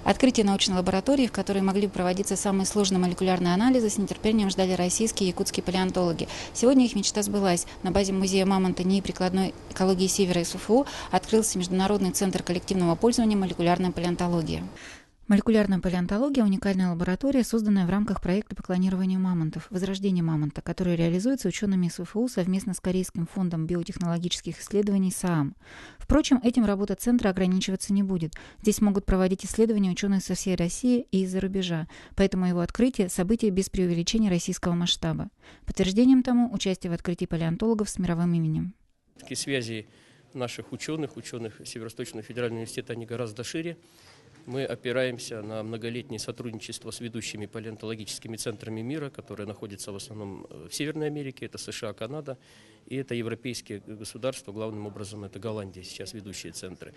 Открытие научной лаборатории, в которой могли бы проводиться самые сложные молекулярные анализы, с нетерпением ждали российские и якутские палеонтологи. Сегодня их мечта сбылась. На базе музея мамонта НИИ прикладной экологии Севера СФУ открылся Международный центр коллективного пользования молекулярной палеонтологии. Молекулярная палеонтология – уникальная лаборатория, созданная в рамках проекта по клонированию мамонтов «Возрождение мамонта», который реализуется учеными СФУ совместно с Корейским фондом биотехнологических исследований СААМ. Впрочем, этим работа центра ограничиваться не будет. Здесь могут проводить исследования ученые со всей России и из-за рубежа, поэтому его открытие – событие без преувеличения российского масштаба. Подтверждением тому – участие в открытии палеонтологов с мировым именем. Такие связи наших ученых Северо-Восточного федерального университета, они гораздо шире. Мы опираемся на многолетнее сотрудничество с ведущими палеонтологическими центрами мира, которые находятся в основном в Северной Америке, это США, Канада, и это европейские государства, главным образом это Голландия, сейчас ведущие центры.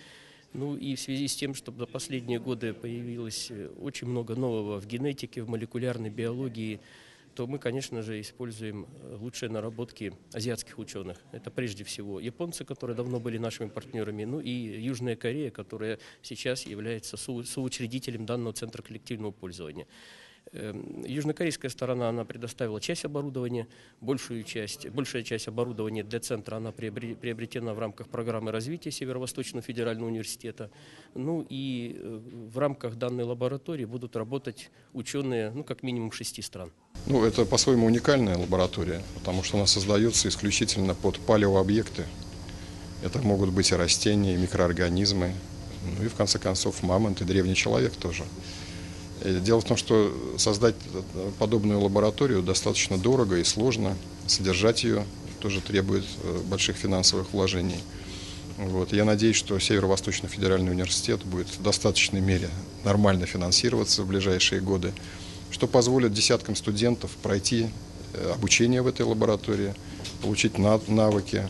Ну и в связи с тем, что за последние годы появилось очень много нового в генетике, в молекулярной биологии, то мы, конечно же, используем лучшие наработки азиатских ученых. Это прежде всего японцы, которые давно были нашими партнерами, ну и Южная Корея, которая сейчас является соучредителем данного центра коллективного пользования. Южнокорейская сторона, она предоставила часть оборудования, большая часть оборудования для центра, она приобретена в рамках программы развития Северо-Восточного федерального университета. Ну и в рамках данной лаборатории будут работать ученые, как минимум 6 стран. Это по-своему уникальная лаборатория, потому что она создается исключительно под палеообъекты. Это могут быть и растения, и микроорганизмы, ну и в конце концов мамонт и древний человек тоже. Дело в том, что создать подобную лабораторию достаточно дорого и сложно, содержать ее тоже требует больших финансовых вложений. Я надеюсь, что Северо-Восточный федеральный университет будет в достаточной мере нормально финансироваться в ближайшие годы, что позволит десяткам студентов пройти обучение в этой лаборатории, получить навыки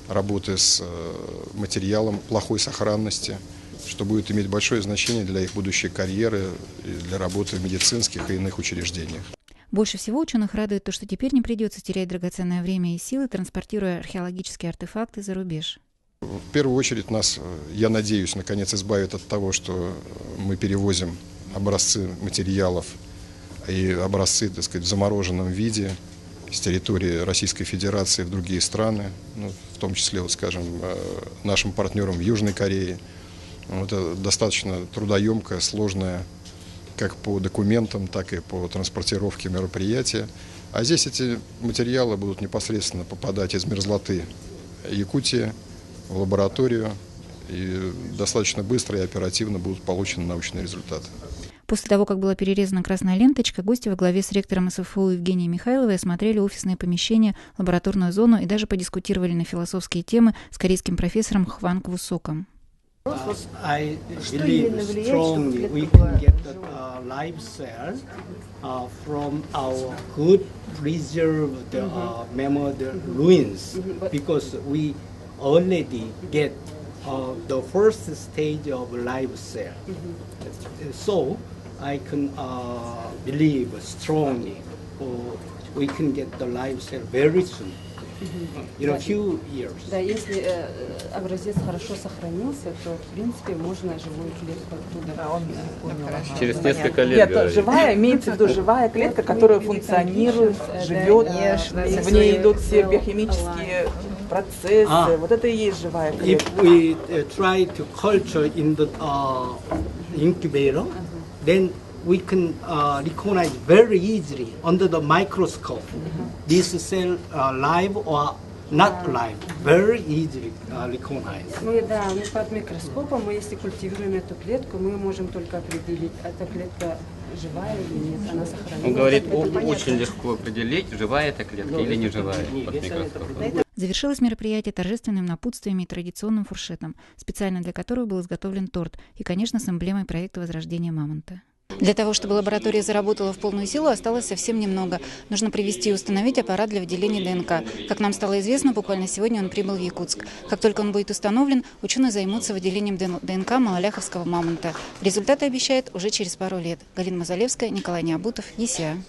работы с материалом плохой сохранности, что будет иметь большое значение для их будущей карьеры и для работы в медицинских и иных учреждениях. Больше всего ученых радует то, что теперь не придется терять драгоценное время и силы, транспортируя археологические артефакты за рубеж. В первую очередь нас, я надеюсь, наконец избавит от того, что мы перевозим образцы материалов и образцы, в замороженном виде с территории Российской Федерации в другие страны, в том числе, нашим партнерам в Южной Корее. Это достаточно трудоемкое, сложное, как по документам, так и по транспортировке мероприятия. А здесь эти материалы будут непосредственно попадать из мерзлоты Якутии в лабораторию, и достаточно быстро и оперативно будут получены научные результаты. После того, как была перерезана красная ленточка, гости во главе с ректором СФУ Евгенией Михайловой осмотрели офисные помещения, лабораторную зону и даже подискутировали на философские темы с корейским профессором Хван Квусоком. I believe strongly we can get the live cells from our good preserved mammoth ruins because we already get the first stage of live cell. So I can believe strongly we can get the live cell very soon. In a few years. Да, если образец хорошо сохранился, то в принципе можно живую клетку оттуда. Через несколько лет. Нет, живая, имеется в виду живая клетка, которая функционирует, живет, в ней идут все биохимические процессы. Вот это и есть живая клетка. If we try to culture in the incubator, then we can recognize very easily under the microscope this cell live or not live, very easily recognize. Мы под микроскопом, если культивируем эту клетку, мы можем только определить, эта клетка живая или нет, она сохранилась. Он говорит, очень легко определить, живая эта клетка или не живая под микроскопом. Завершилось мероприятие торжественным напутствием и традиционным фуршетом, специально для которого был изготовлен торт и, конечно, с эмблемой проекта «Возрождение мамонта». Для того, чтобы лаборатория заработала в полную силу, осталось совсем немного. Нужно привести и установить аппарат для выделения ДНК. Как нам стало известно, буквально сегодня он прибыл в Якутск. Как только он будет установлен, ученые займутся выделением ДНК малоляховского мамонта. Результаты обещают уже через пару лет. Галина Мазалевская, Николай Необутов, ЕСИА.